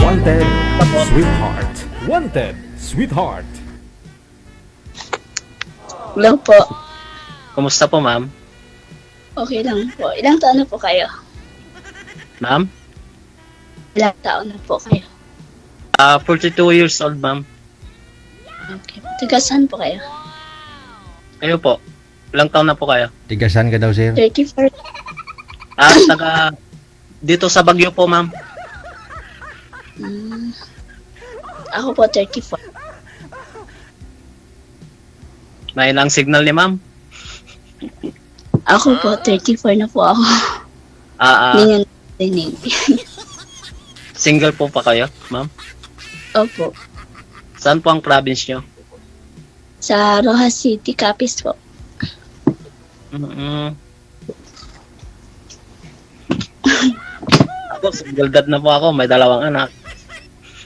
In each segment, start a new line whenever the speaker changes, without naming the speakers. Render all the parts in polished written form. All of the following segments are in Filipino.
Wanted, sweetheart. Wanted, sweetheart.
Hello po.
Kumusta po, ma'am?
Okay lang po. Ilang taon na po kayo?
Ma'am?
Ilang taon na po kayo?
42 years old, ma'am.
Okay. Taga saan po kayo?
Kayo po? Ilang taon na po kayo?
Tigasan ka daw, sir?
34.
Taga... Dito sa Baguio po, ma'am.
Ako po 34.
May ilang signal ni ma'am?
Ako po 34 na po ako. Hindi nyo narinig.
Single po pa kayo, ma'am?
Opo.
Saan po ang province nyo?
Sa Rojas City, Capiz po.
Ako, single dad na po ako. May 2 anak.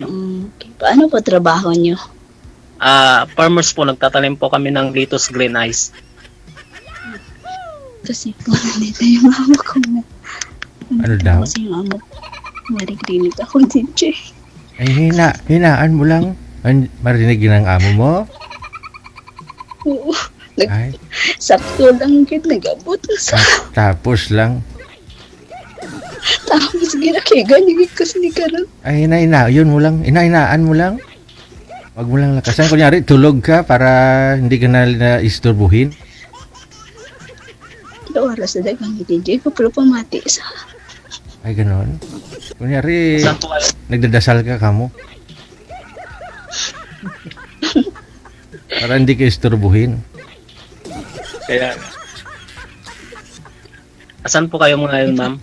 Okay. Paano po trabaho nyo?
Farmers po, nagtatanim po kami ng lettuce green ice.
Kasi po nandito yung mama ko na.
Ano daw?
Kasi yung mama ko. Narigrinit ako DJ.
Ay, hinaan mo lang. Marinig ng amo mo?
Oo.
Ay,
Sakto lang yun. Nag-abot na sa...
tapos lang.
Tapos ginakigan yung ikas ni Karan.
Ay, yun mo lang. Hinaan mo lang. Wag mo lang lakasan. Kunyari, tulog ka para hindi ka na isturbuhin.
Ito oras na dagang ni DJ ko pero pamati sa...
Ay, ganon. Kunyari,
Saan po kayo?
nagdadasal ka kamo. Para hindi ka isturbuhin.
Kaya... Saan po kayo ngayon, ma'am?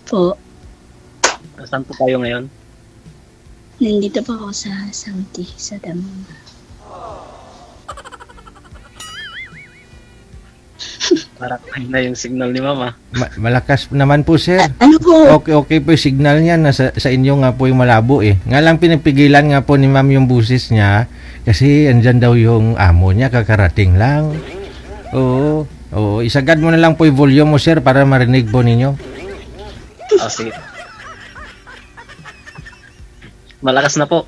Po.
Saan po kayo ngayon?
Nandito pa ako sa Saudi, sa Damam.
Parang na yung signal ni mama.
Malakas naman po, sir.
Ano po?
Okay po yung signal niya. Sa inyo nga po yung malabo eh. Nga lang pinapigilan nga po ni ma'am yung busis niya kasi andyan daw yung amo niya, kakarating lang. Oo. Isagad mo na lang po yung volume mo, sir, para marinig po ninyo.
Sige. Malakas na po.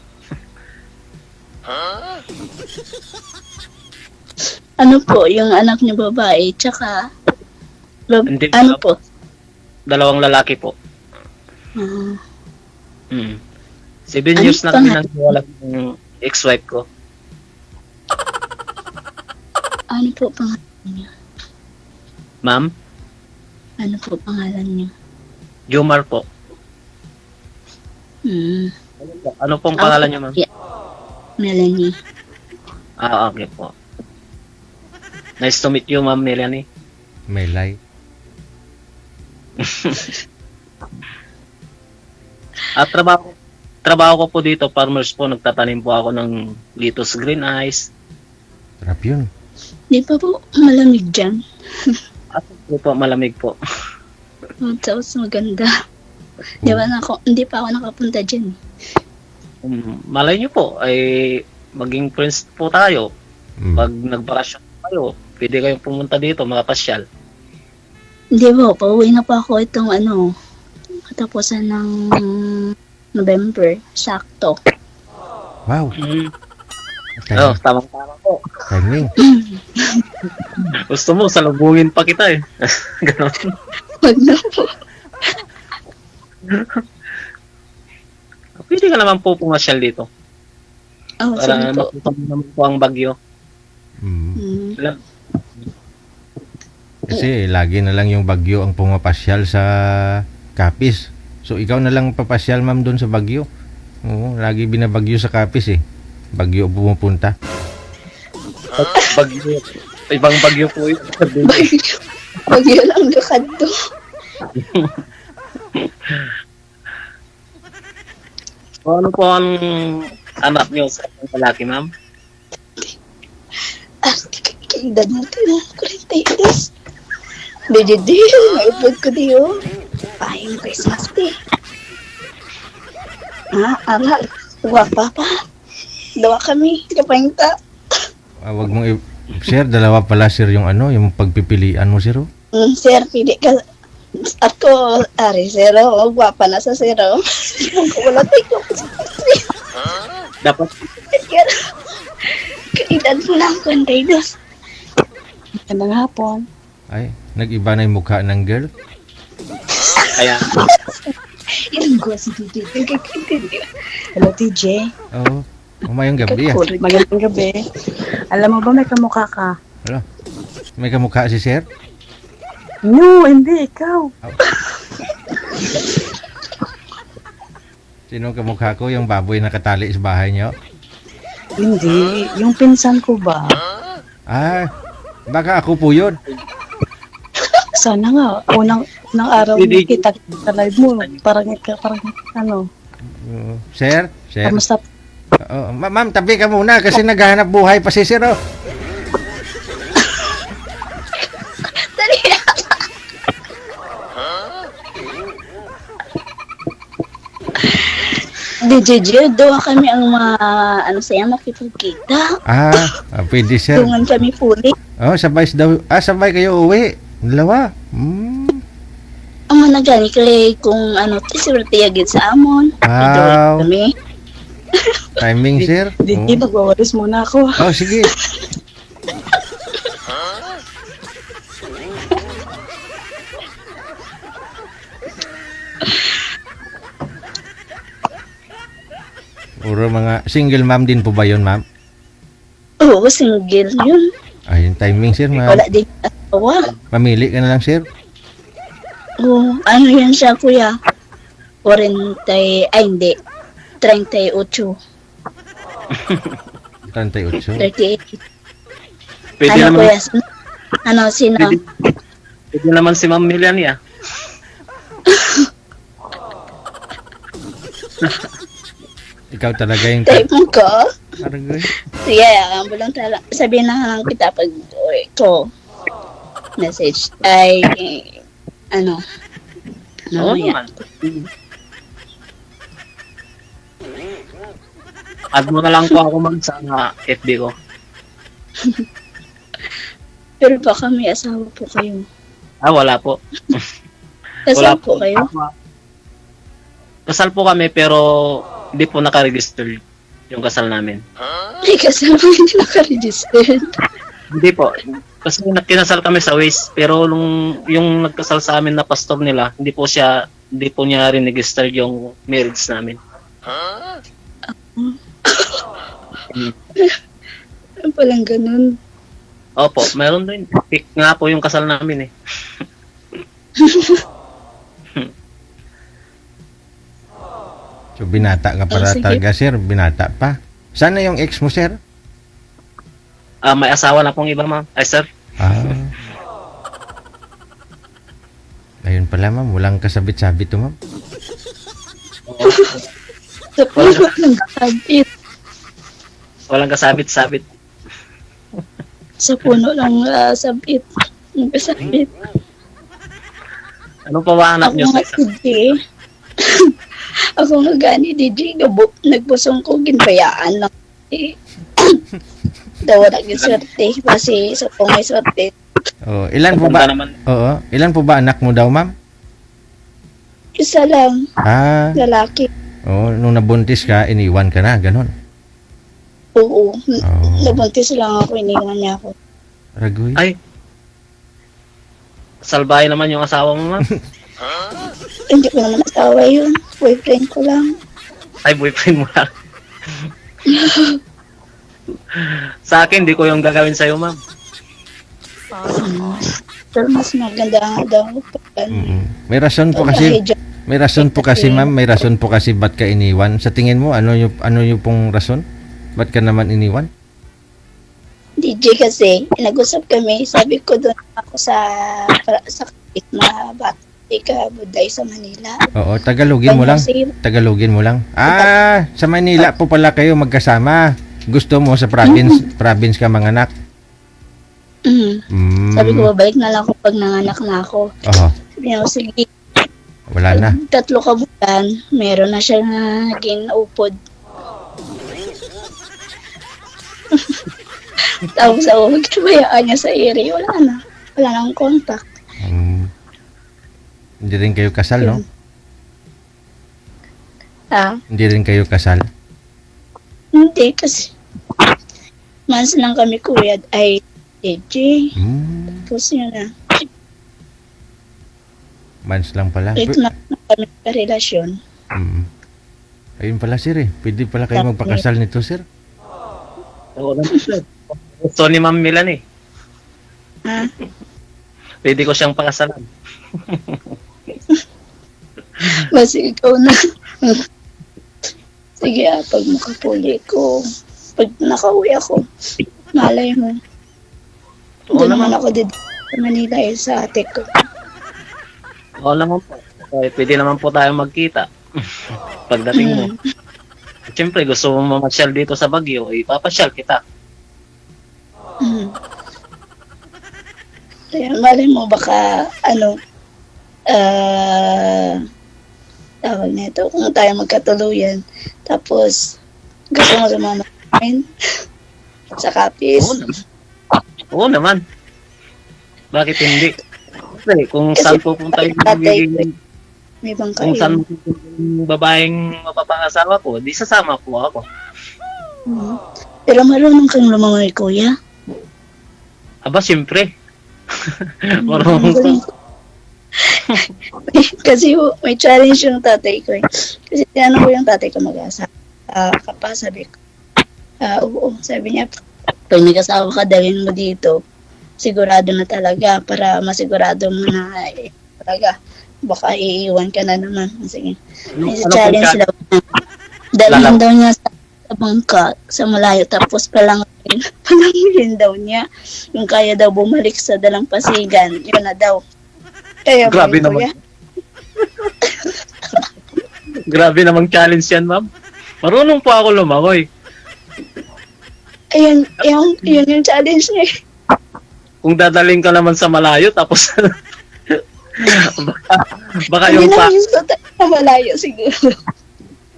Ano po, yung anak niyo babae, tsaka...
Hindi
ano po?
2 lalaki po. 7 years na kami nang wala ng ex-wife ko.
Ano po pangalan niyo?
Ma'am,
Ano po pangalan niyo?
Jomar po. Ano pong pangalan niyo, ma'am?
Yeah. Melanie.
Okay po. Nice to meet you, ma'am Melanie.
Melay.
Trabaho ko po dito, farmers po, nagtatanim po ako ng lettuce green ice.
Sarap yun.
Di pa po malamig dyan.
At po malamig po.
Tapos maganda. Hindi pa ako nakapunta dyan.
Malay niyo po, ay maging friends po tayo. Pag nagbakasyon kayo, pwede kayong pumunta dito, makapasyal.
Hindi po, pauwi na po ako itong katapusan ng November. Sakto.
Wow.
Tamang-tama po.
Timing.
Gusto mo, salubungin pa kita eh. Ganon.
Wag na po.
Pwede ka naman po pumasyal dito.
Oh,
Para
sige po.
makita mo naman po ang Bagyo.
Kasi lagi na lang yung Bagyo ang pumapasyal sa Capiz. So ikaw na lang papasyal, ma'am, doon sa Bagyo. Oo, lagi binabagyo sa Capiz eh. Bagyo pumupunta.
Bagyo. Ibang Bagyo po yun.
Wag yun ang lakad to.
Ano po ang anak niyo sa lalaki, ma'am?
Kaedad mo ito na 42. Didi, maipod ko diyo. Pahing Christmas day. Aral. Wapa pa. Dawa kami. Kapahinta.
Wag mong sir, dalawa pala sir yung yung pagpipilian mo, sir. Oh.
Sir, pili ka. Ako, ari, zero. Gwapa na sa zero. Wala tayo.
Dapat,
Kaedad mo lang kung dos.
Magandang hapon.
Ay, nag-iba na yung mukha ng girl.
kaya,
Ilang ko si DJ.
Hello, TJ.
Oo. Umayong gabi ah.
Magandang gabi. Alam mo ba may kamukha ka?
Ano? May kamukha si sir?
No, hindi. Ikaw.
Sino ang kamukha ko? Yung baboy na katali sa bahay niyo?
Hindi. Yung pinsan ko ba?
Ah, baka ako po yun.
Sana nga. Unang araw
Hindi.
kita sa live mo. Parang ano.
Sir? Sir?
Kamusta?
Ma'am, tabi ka muna kasi naghahanap buhay pa si sir oh.
Dali. DJ Jill, doon kami ang saya makipagkita.
Pwede sir.
Tungan kami puli.
Oh, sabay kayo uwi. Dalawa.
Ang managani kay kung tiswerte yagid sa amon.
Wow.
Doon kami.
Timing sir.
Hindi, magwawalis muna ako.
Oh, sige. Puro mga single ma'am din po ba yun, ma'am?
Oo, single yun.
Ayun, timing sir, ma'am.
Wala din asawa.
Mamili ka na lang sir.
Oo, ano yan siya kuya? hindi. 38.
38.
38.
pwede
Ano
naman,
kuya? Sino?
pwede naman si Ma'am Melania.
Ikaw talaga yung
Type mo ko?
Aragoy.
Sige, ang bulong tala. Sabihin na lang kita pag ko message ay
Oo
mamaya.
naman. Add mo na lang po ako ma'am sa FB ko.
Pero baka may asawa po kayo.
Wala po.
Kasal po kayo?
Kasal po kami pero hindi po nakaregister yung kasal namin.
May kasal po hindi nakaregistered.
Hindi po. Kasi kinasal kami sa Waze pero yung nagkasal sa amin na pastor nila, hindi po niya rin-register yung marriage namin.
Ano palang ganun?
Opo, meron din. Pick nga po yung kasal namin eh.
So binata ka para
sige.
talaga sir, binata pa. Sana yung ex mo sir?
May asawa na pong iba ma'am. Ay sir.
Ayun pala ma'am, walang kasabit-sabit to ma'am.
Sa puno ng sabit.
Walang kasabit-sabit.
Sa puno ng sabit. Ng sabit.
Ano pa ba anak niyo
Ako nga
sa
DJ. Ako nga gani DJ. Nagbusong ko ginbayaan lang. Daw na giswerte. Kasi sa pungay swerte.
Oh, ilan po
Punta
ba?
naman.
Oo, ilan po ba anak mo daw ma'am?
Isa lang. Lalaki.
Nung nabuntis ka, iniwan ka na, ganon.
Oo. Nabuntis lang ako. Iniwan niya ako.
Aragoy.
Ay. Salbahe naman yung asawa mo ma'am.
Hindi ko naman asawa yun. Boyfriend ko lang.
Ay, boyfriend mo lang. Sa akin, di ko yung gagawin sa'yo ma'am.
Pero mas maganda nga daw.
May rason po kasi. May rason po kasi ma'am, may rason po kasi ba't ka iniwan? Sa tingin mo, ano yung pong rason? Ba't ka naman iniwan?
DJ kasi, nag-usap kami, sabi ko doon ako sa kapit na bata, ka Buday sa Manila.
Oo, Tagalogin mo lang. Tagalogin mo lang. Sa Manila po pala kayo magkasama. Gusto mo sa province ka manganak?
Sabi ko, babalik na lang ako pag nanganak na ako. Sabi niya, sige.
Wala na.
3 ka bulan, meron na siya naging upod. Tapos ako, magkabayaan niya sa area, wala na. Wala nang contact.
Hindi rin kayo kasal, no?
Hindi
Hindi rin kayo kasal.
kasi months lang kami kuya ay AJ. Tapos yun na.
Months lang pala.
8 months na kami karelasyon.
Ayun pala, sir eh. Pwede pala kayo magpakasal nito, sir.
Oo naman, sir. Gusto ni Ma'am Milan eh.
Ha?
Pwede ko siyang pakasalan.
Basta ikaw na. Sige pag makapuli ko, pag nakauwi ako, malay mo.
Oo
Doon naman
naman.
ako dito sa Manila sa ate ko.
Oo naman po. Pwede naman po tayo magkita. Pagdating mo. Siyempre, gusto mo mamasyal dito sa Baguio, ipapasyal kita.
Kaya malay mo baka tawag nito, kung tayo magkatuluyan. Tapos, gusto mo sumama namin sa Capiz.
Oo naman. Bakit hindi? Kasi kung saan pupunta yung
May bangka
kung saan
yun.
pupunta yung babaeng mapapangasawa ko, di sasama po ako.
Pero marunong kang lumangoy, kuya.
Aba, siyempre. Marunong ko.
Kasi may challenge yung tatay ko. Kasi tinanong ko yung tatay ko mag-asa. Kapa, sabi ko. Oo, sabi niya, pag nag-asawa ka, dalhin mo dito. Sigurado na talaga para masigurado mo na talaga. Baka iiwan ka na naman. Sige. May challenge sila. Dalhin daw niya sa bangka, sa malayo. Tapos palangin daw niya. Yung kaya daw bumalik sa Dalampasigan. Yun na daw. Kaya
Grabe naman. Grabe namang challenge yan, ma'am. Marunong po ako lumangoy.
Ayun yung challenge niya.
Kung dadaling ka naman sa malayo, tapos baka yung
Hindi
pa,
naman yung na malayo siguro.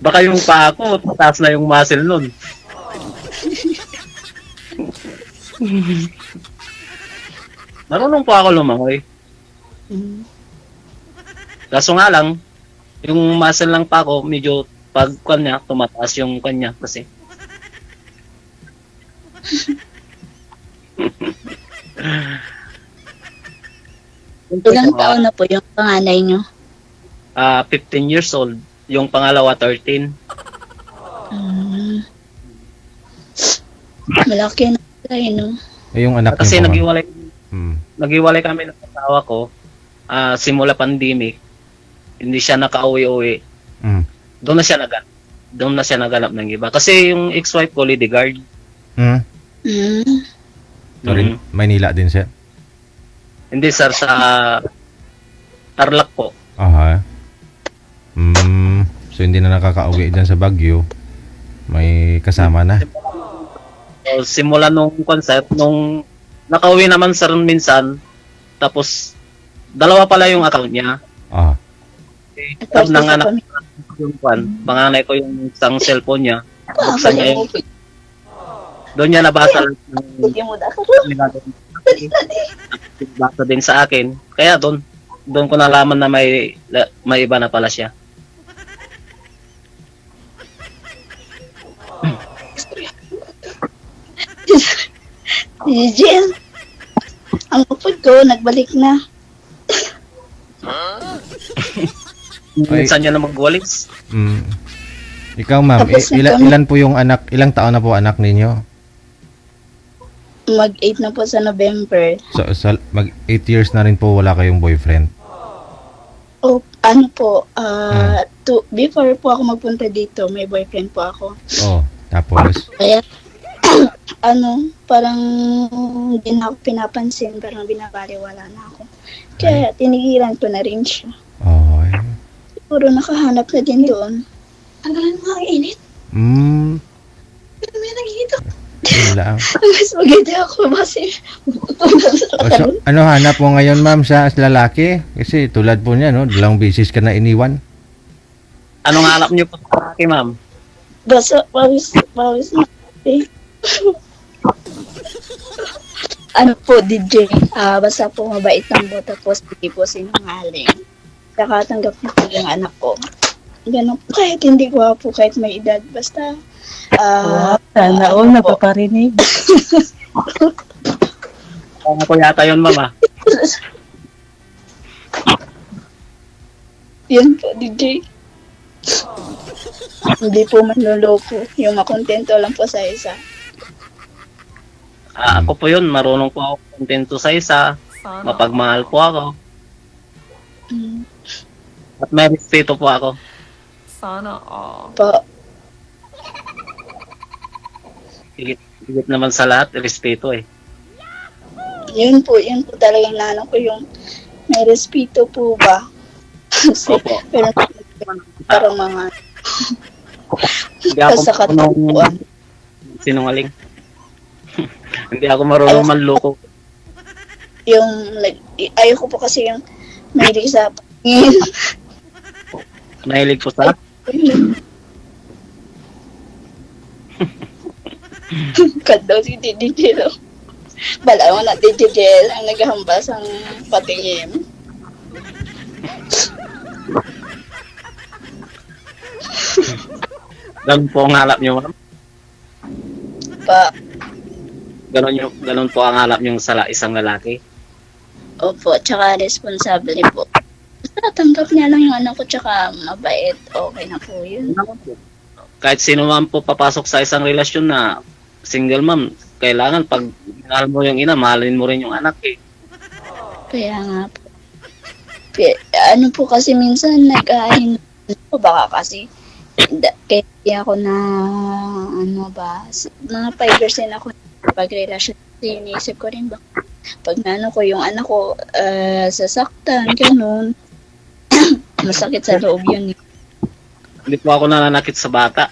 baka yung pa ako, taas na yung muscle nun. Marunong po ako lumangoy. Kaso nga lang, yung muscle lang pa ako, medyo pag kanya, tumataas yung kanya kasi.
Ilang taon na po yung panganay nyo?
15 years old. Yung pangalawa, 13.
Malaki na sila no?
Yung anak
Kasi
niyo po, ma'am.
naghiwalay kami ng asawa ko simula pandemic. Hindi siya nakauwi-uwi. Doon na siya naganap ng iba. Kasi yung ex-wife ko, Lady Guard.
Sorry, Maynila din siya.
Hindi sir, sa Tarlac po.
Aha. So hindi na nakakauwi dyan sa Baguio. May kasama na.
So, simula nung concept, nung nakauwi naman sir minsan, tapos dalawa pala yung account niya.
Ah.
Tapos nanganak yung panganay ko yung isang cellphone niya. Buksan niya yung, doon niya nabasa
Hindi mo da
basa din sa akin. Kaya doon ko nalaman na may iba na pala siya.
Jill, ang upod ko, nagbalik na.
Minsan niya na magwalis.
Ikaw, ma'am,
Tapos
ilan po yung anak, ilang taon na po anak ninyo?
Mag-8 na po sa November.
So, mag 8 years na rin po wala kayong boyfriend.
O, before po ako magpunta dito, may boyfriend po ako.
Oh, tapos?
Kaya, parang hindi na ako pinapansin, parang binabaliwala na ako. Kaya, tinigilan ko na rin siya.
Oh,
Siguro nakahanap na din doon. Tanggalan mo ang init. May nagigit ako.
Yun lang.
Mas maganda ako kasi
So, ano hanap mo ngayon, ma'am, sa lalaki? Kasi tulad po niya, no? Dalang bisis ka na iniwan.
Anong hanap niyo po sa akin, ma'am?
Basta, pawis na. Ano po, DJ? Basta po mabait lang po, tapos hindi po sinungaling. nakatanggap niyo po yung anak ko. Ganun po, kahit hindi gwapo, kahit may edad, basta,
Wow, sana all
ano po,
napaparinig.
Kaya ko yata yun, mama.
yun po, DJ. Hindi po manloloko, yung makontento lang po sa isa.
Ako po yun, marunong po ako kontento sa isa. Mapagmahal po ako.
Mm,
At may respeto po ako.
po,
Higit naman sa lahat, respeto eh.
yun po talagang naano ko yung may respeto po ba? Kasi,
Opo.
pero parang mga
Hindi ako
sa
marunong
katupuan.
sinungaling. Hindi ako marunong manloko.
Yung, ayoko po kasi yung mahilig sa pangin.
Mahilig po sa...
Kat daw si DJ daw. Bala mo na DJ ang naghahambas ang patingin.
Ganun po ang halap nyo, ma'am.
Pa,
Ganun po ang halap nyo sa isang lalaki.
opo, tsaka responsable po. Basta tanggap niya lang yung anak ko, tsaka mabait. Okay na po yun.
Kahit sino man po papasok sa isang relasyon na single ma'am, kailangan pag mahal mo yung ina, mahalin mo rin yung anak eh.
Kaya nga po. Ano po kasi minsan nag-ahin ko, baka kasi kaya ako na ano ba, mga 5 years din ako pag-relasyon. Iniisip ko rin ba, pag naano ko yung anak ko, sasaktan, ganun. Masakit sa loob yun.
Hindi po ako nananakit sa bata.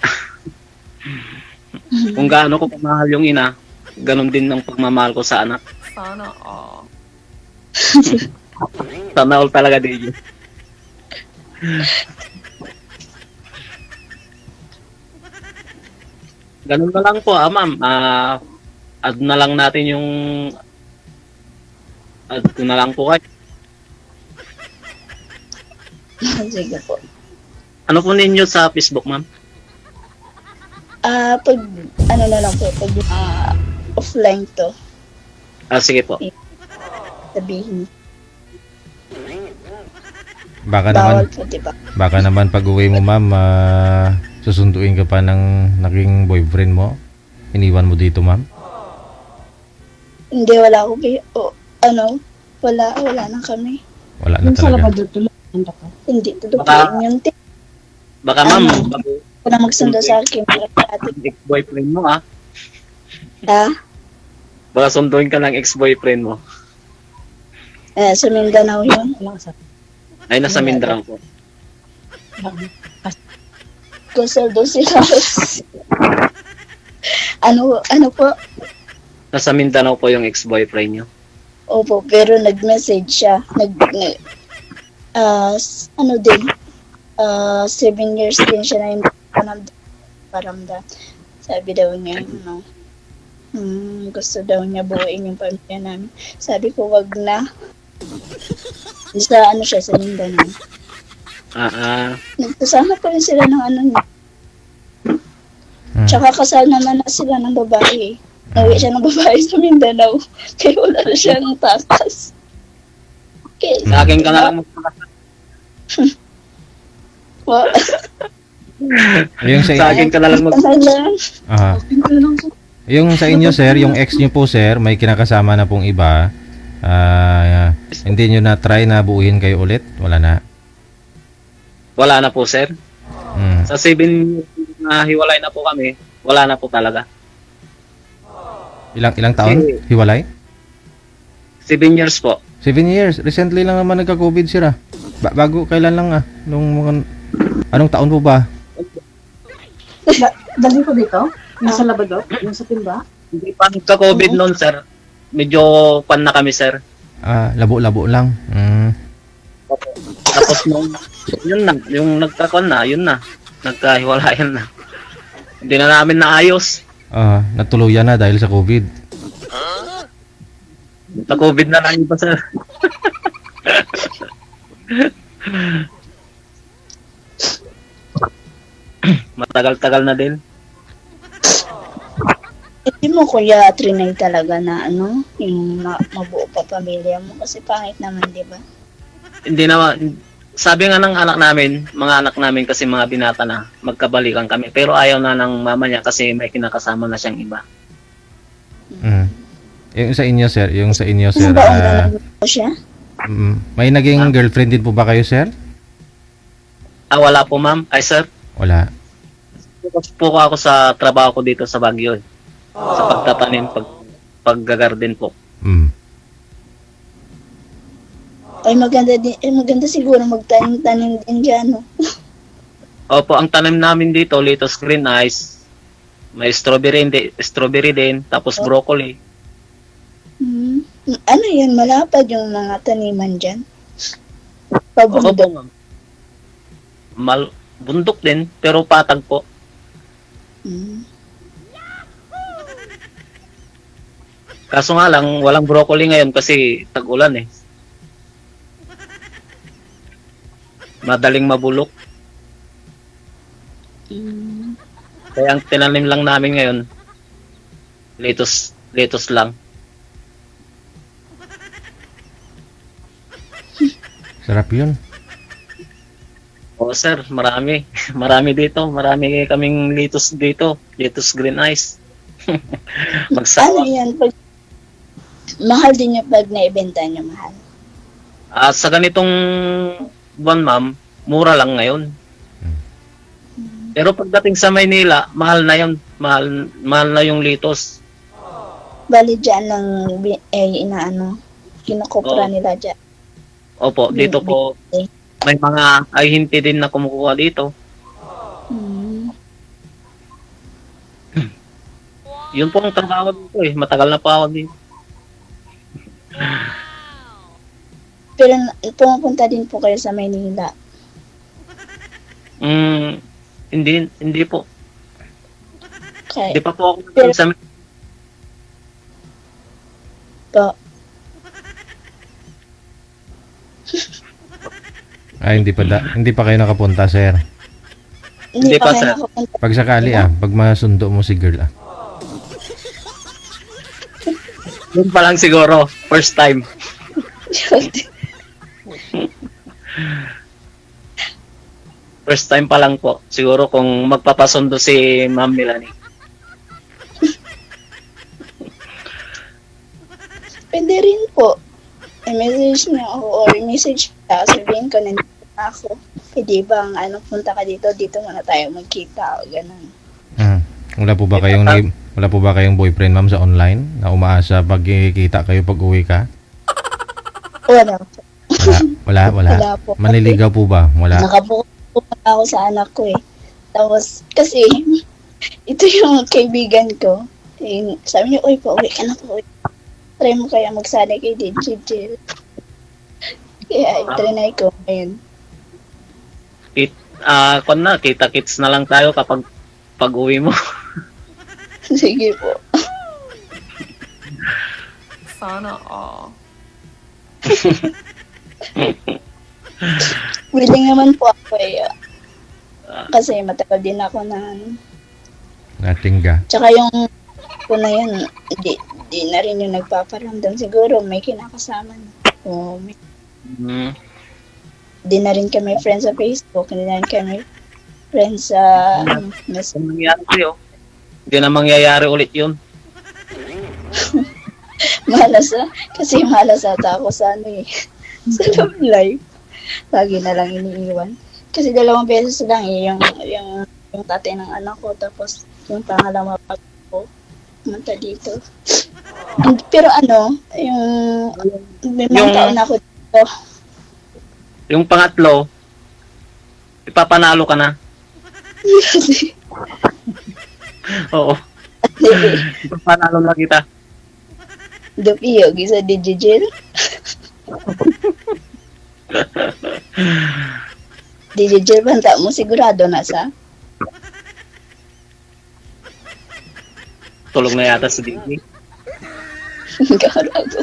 Kung gaano ko pamahal yung ina, ganun din ang pagmamahal ko sa anak. Sana all talaga din yun. Ganun na lang po, ma'am. Add na lang natin yung... Add ko na lang po kayo.
Sige po.
Ano po ninyo sa Facebook, ma'am?
Pag, ano na lang po, pag offline to,
Sige po.
sabihin,
Baka
bawal
naman,
po, diba?
baka naman pag uwi mo ma'am, susunduin ka pa ng naging boyfriend mo. Iniwan mo dito ma'am.
Hindi, wala ako, wala na kami.
Wala na
Yung sa
talaga.
labador tuloy.
Hindi, tutupuin
Baka-
yun.
Baka ma'am,
Ako na magsundo sa akin, mga ate.
ex-boyfriend mo
Ah,
Baka sunduin ka ng ex-boyfriend mo.
sa Mindanao yun.
Wala ka sa
Ay, nasa Mindanao po.
Gusto doon sila. ano po?
Nasa Mindanao po yung ex-boyfriend nyo.
Opo, pero nag-message siya. Ano din, 7 years din siya na yung paramdam. Sabi daw niya, gusto daw niya buuin yung pamilya namin. Sabi ko, wag na. Sa siya, sa Mindanao. Nagkasama pa rin sila ng niya. Tsaka kasal naman na sila ng babae. Nawi siya ng babae sa Mindanao. Kaya wala na siyang takas. Okay.
Sa akin ka na lang magpakasal.
Yung sa,
Sa akin ka na lang
ah, yung sa inyo sir, yung ex niyo po sir, may kinakasama na pong iba. Hindi nyo na try na buuin kayo ulit? Wala na.
Wala na po, sir. Sa 7 na hiwalay na po kami, wala na po talaga.
Ilang taon? Hiwalay?
7 years po.
7 years. Recently lang naman nagka-COVID sir. Bago kailan lang anong taon po ba?
Dali ko dito? Nasa labador? Yung sa timba?
Hindi pa nagka-COVID noon, sir. Medyo pan na kami, sir.
Labo-labo lang.
Tapos yun na, yung nagkakon na, yun na. Nagkahiwalayan na. Hindi na namin naayos.
Natuluyan na dahil sa COVID.
Sa COVID na lang iba, sir. Matagal-tagal na din.
Hindi mo kuya trinay talaga na ano, yung mabuo pa pamilya mo kasi pangit naman, di ba?
Hindi naman, sabi nga ng anak namin, mga anak namin kasi mga binata na, magkabalikan kami. Pero ayaw na ng mama niya kasi may kinakasama na siyang iba.
Mm. Yung sa inyo, sir,
Ano ba ang mo siya?
may naging girlfriend din po ba kayo, sir?
Ah, wala po ma'am. Ay sir,
Wala.
focus po ako sa trabaho ko dito sa Baguio. Sa pagtatanim, paggagarden po.
Mm.
Ay maganda din, maganda siguro magtanim-tanim din dyan, no?
Opo, ang tanim namin dito, lettuce, green ice, may strawberry din, tapos broccoli.
Hmm. Ano yun, malapad yung mga taniman dyan?
Opo
Pabundok.
po ma'am. Bundok din, pero patag po.
Hmm.
Kaso nga lang, walang broccoli ngayon kasi tag-ulan eh. Madaling mabulok.
Hmm.
Kaya ang tinanim lang namin ngayon, lettuce lang.
Sarap yun.
Oo sir, marami. Marami dito. Marami kaming lettuce dito. Lettuce green ice.
Ano
Magsawa.
yan? Mahal din yung pag naibenta niyo, mahal.
Sa ganitong buwan ma'am, mura lang ngayon. Pero pagdating sa Maynila, mahal na yun. Mahal na yung lettuce.
Bali dyan lang inaano, kinukupra
Oo.
nila dyan.
Opo, dito po may mga ahinti din na kumukuha dito.
Hmm.
Yun po ang trabaho dito eh. Matagal na po ako dito.
Pero pumupunta din po kayo sa Maynila.
Hindi po.
Kaya
Hindi pa po ako
Pero-
sa
po,
Ay, hindi pa kayo nakapunta, sir.
Hindi pa,
kayo
sir.
nakapunta.
Pag sakali pag masundo mo si girl
Yun pa lang siguro. First time. First time pa lang po. Siguro kung magpapasundo si Ma'am Melanie.
Pwede rin po. I-message niyo ako or i-message siya. Sabihin ko, nandito na ako. Pwede bang punta ka dito muna tayo magkita o ganun.
Wala po ba kayong boyfriend, ma'am, sa online na umaasa pag kikita kayo pag uwi ka?
Wala po.
Wala.
Wala po.
Maniligaw po ba? Wala.
Nakabuko po ako sa anak ko eh. Tapos, kasi, ito yung kaibigan ko. Eh, sabi niya, uy, pauwi ka na po. Try mo kaya magsali kay Digigil. Kaya, itrinay ko ngayon.
Kita-kits na lang tayo kapag pag-uwi mo.
Sige po.
Sana all.
Willing naman po ako eh. Kasi matagal din ako na
Natingga.
Tsaka yung ko na yun, di na rin yung nagpaparamdam. Siguro may kinakasama na. O may, di na rin kami friends sa Facebook. Hindi na rin kami friends sa
Kung nangyari sa'yo, hindi na mangyayari ulit yun.
kasi malas ata ako sa sa love life. Lagi na lang iniiwan. Kasi 2 beses lang yung tatay ng anak ko, tapos yung pangalawa pa ko pumunta dito. Pero yung limang taon na ako dito.
Yung pangatlo, ipapanalo ka na. Oo. Ipapanalo na kita.
Dupiyo, gisa Digigil. Digigil, banta mo sigurado na sa?
Tulog na yata si Digi.
Garago.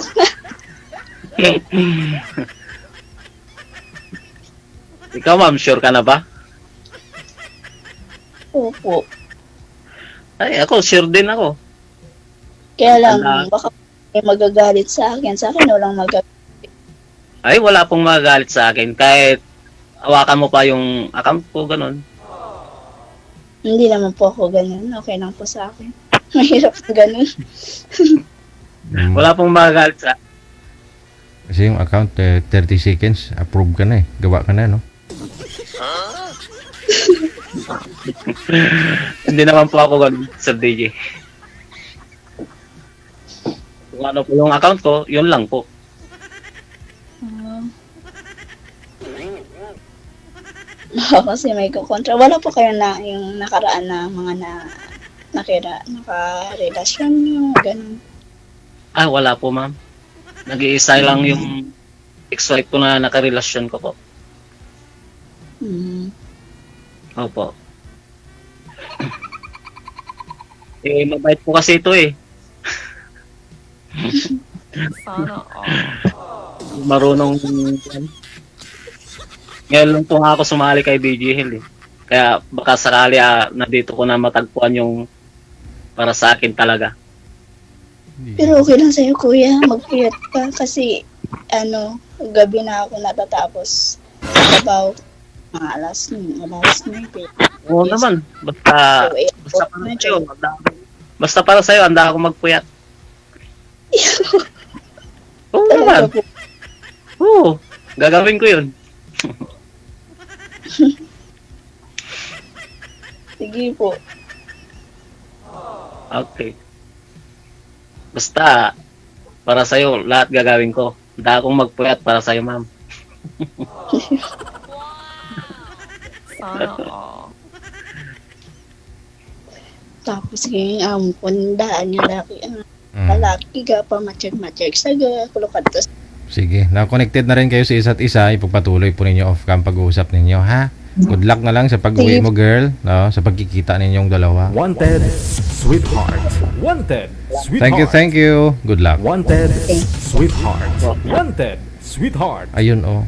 Ikaw, ma'am, sure ka na ba?
Opo.
Ay, ako, sure din ako.
Kaya lang,
Ala.
baka may magagalit sa akin. Sa akin, walang magagalit.
Ay, wala pong magagalit sa akin. Kahit hawakan mo pa yung account ko, ganun.
Hindi naman po ako ganun. Okay lang po sa akin. Mahirap na ganun.
Wala pong magagalit sa akin.
Kasi yung account, 30 seconds, approve ka na eh. Gawa ka na, no?
Hindi naman po ako ganun, Sir DJ. Kung ano po yung account ko, yun lang po.
Kasi may kukontra. Wala po kayo na yung nakaraan na mga nakarelasyon nyo, ganun.
Ah, wala po, ma'am. Nag-iisa lang yung ex-wife ko na nakarelasyon ko po.
Mm.
Opo. Eh, mabait po kasi ito eh.
Sana all.
Marunong. Ngayon lang po nga ako sumali kay DJ Hill eh. Kaya baka sakali nandito ko na matagpuan yung para sa akin talaga.
Pero okay lang sa'yo, kuya. Magpuyat ka kasi, gabi na ako natatapos. Trabaho mga alas 9.
Oo naman. Basta para sa'yo. Basta para sa'yo, handa ako magpuyat. Oo naman. Oo. Gagawin ko yun.
Sige po.
Okay. Basta, para sa'yo, lahat gagawin ko. Handa akong magpuyat para sa'yo, ma'am.
Sana all.
Tapos ngayon, pundaan niya lalaki ka pa matiyag-matiyag sa kulukat.
Sige, na-connected na rin kayo sa isa't isa. Ipagpatuloy po ninyo off-cam pag-uusap ninyo, ha? Good luck na lang sa pag-uwi mo, girl. No? Sa pagkikita ninyong dalawa.
Wanted, sweetheart. Wanted, sweetheart.
Thank you. Good luck.
Wanted, sweetheart. Wanted, sweetheart.
Ayun, oh.